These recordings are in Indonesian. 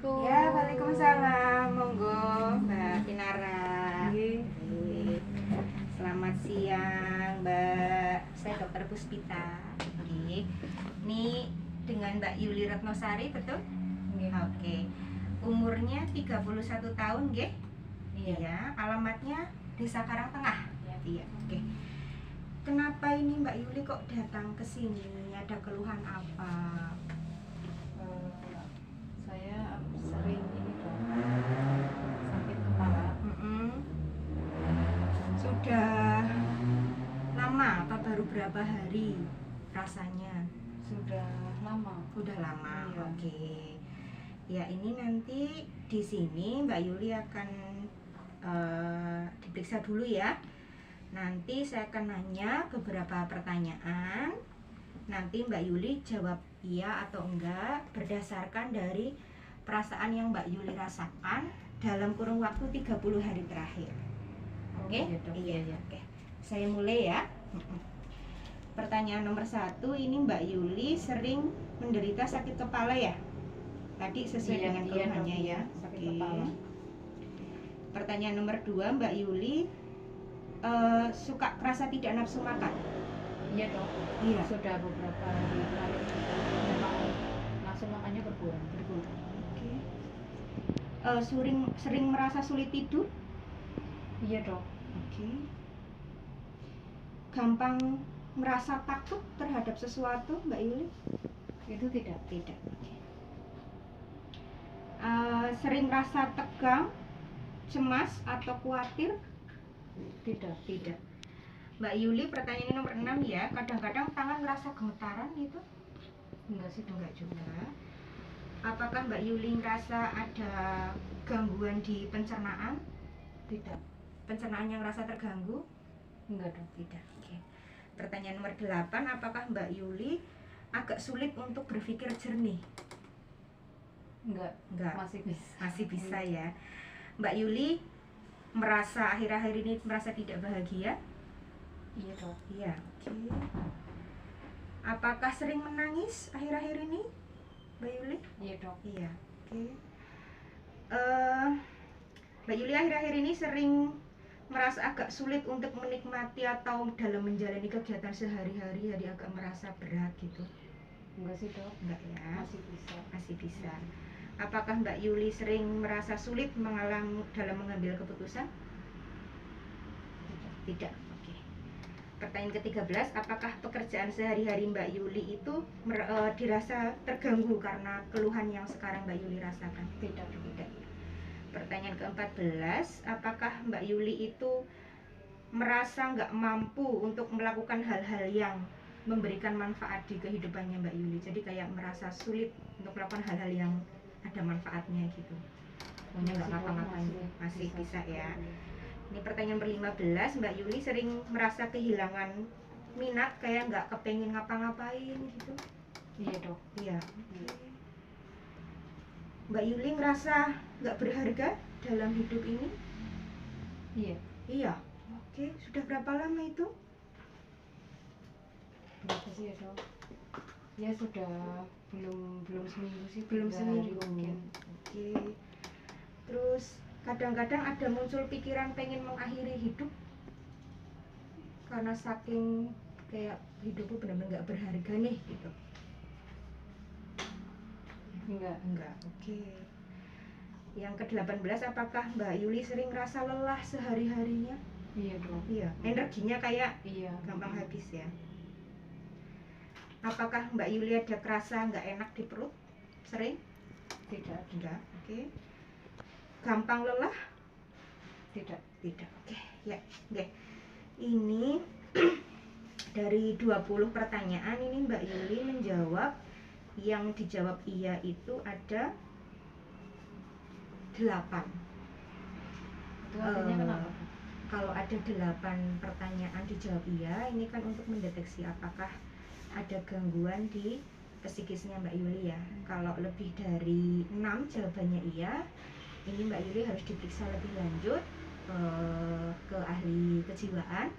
Assalamualaikum. Ya, waalaikumsalam. Monggo, Mbak Kinara. Nggih. Selamat siang, Mbak. Saya Dokter Puspita. Nggih. Ini dengan Mbak Yuli Retnosari, betul? Nggih. Oke. Umurnya 31 tahun, nggih? Iya. Iya. Alamatnya Desa Karangtengah. Iya. Iya, oke. Kenapa ini Mbak Yuli kok datang ke sini? Ada keluhan apa? Saya sering ini dong, sakit kepala. Sudah lama apa baru berapa hari rasanya? Sudah lama. Udah lama. Iya. Oke. Ya, ini nanti di sini Mbak Yuli akan diperiksa dulu ya. Nanti saya akan nanya beberapa pertanyaan. Nanti Mbak Yuli jawab iya atau enggak berdasarkan dari perasaan yang Mbak Yuli rasakan dalam kurun waktu 30 hari terakhir. Oke? Iya, Dok. Iya. Oke. Saya mulai ya. Pertanyaan nomor 1, ini Mbak Yuli sering menderita sakit kepala ya? Tadi sesuai dengan keluhannya Dok. ya. Sakit Oke. kepala. Pertanyaan nomor 2, Mbak Yuli suka kerasa tidak nafsu makan? Iya dok. Iya. Sudah beberapa hari terakhir memang langsung makannya berkurang. Oke. Sering merasa sulit tidur? Iya dok. Oke. Gampang merasa takut terhadap sesuatu, Mbak Yuli? Itu tidak. Tidak. Oke. Sering rasa tegang, cemas atau khawatir? Tidak. Tidak. Mbak Yuli, pertanyaannya nomor 6 ya. Kadang-kadang tangan merasa gemetaran gitu? Enggak sih dok. Enggak juga. Apakah Mbak Yuli ngerasa ada gangguan di pencernaan? Tidak. Pencernaan yang rasa terganggu? Enggak dok. Tidak. Oke. Pertanyaan nomor 8, apakah Mbak Yuli agak sulit untuk berpikir jernih? Enggak. Enggak. Masih bisa. Masih bisa ya. Mbak Yuli merasa akhir-akhir ini merasa tidak bahagia? Iya dok. Iya. Oke. Apakah sering menangis akhir-akhir ini, Mbak Yuli? Iya dok. Iya. Oke. Mbak Yuli akhir-akhir ini sering merasa agak sulit untuk menikmati atau dalam menjalani kegiatan sehari-hari, jadi agak merasa berat gitu? Enggak sih dok. Enggak ya? Masih bisa. Masih bisa. Apakah Mbak Yuli sering merasa sulit dalam mengambil keputusan? Tidak. Oke. Pertanyaan ke-13, apakah pekerjaan sehari-hari Mbak Yuli itu dirasa terganggu karena keluhan yang sekarang Mbak Yuli rasakan? Tidak. Tidak. Pertanyaan ke-14, apakah Mbak Yuli itu merasa nggak mampu untuk melakukan hal-hal yang memberikan manfaat di kehidupannya Mbak Yuli? Jadi kayak merasa sulit untuk melakukan hal-hal yang ada manfaatnya gitu. Pokoknya nggak ngapa-ngapain. Masih bisa ya. Ini pertanyaan ke-15, Mbak Yuli sering merasa kehilangan minat, kayak nggak kepengen ngapa-ngapain gitu? Iya dok. Iya. Mbak Yuli ngerasa nggak berharga dalam hidup ini? Iya. Iya. Oke, sudah berapa lama itu? Berapa sih ya dok? Ya sudah belum seminggu sih. Belum 3 hari seminggu. mungkin. Oke. Terus kadang-kadang ada muncul pikiran pengen mengakhiri hidup karena saking kayak hidupku benar-benar nggak berharga nih gitu? Enggak. Oke. Yang ke-18, apakah Mbak Yuli sering rasa lelah sehari-harinya? Iya dok. Iya. Energinya kayak Iya. gampang habis ya. Apakah Mbak Yuli ada kerasa nggak enak di perut? Sering? Tidak. Enggak. Oke. Gampang lelah? Tidak. Tidak. Oke. Ya. Oke. Ini dari 20 pertanyaan ini Mbak Yuli menjawab, yang dijawab iya itu ada 8. Itu artinya kenapa? Kalau ada 8 pertanyaan dijawab iya, ini kan untuk mendeteksi apakah ada gangguan di psikisnya Mbak Yuli ya. Kalau lebih dari 6 jawabannya iya, ini Mbak Yuli harus diperiksa lebih lanjut ke ahli kejiwaan.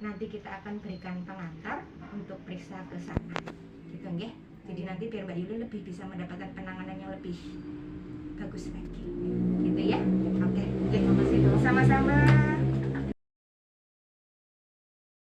Nanti kita akan berikan pengantar untuk periksa ke sana. Gitu nggih. Jadi nanti biar Mbak Yuli lebih bisa mendapatkan penanganan yang lebih bagus lagi gitu ya. Oke, Terima kasih dok. sama-sama.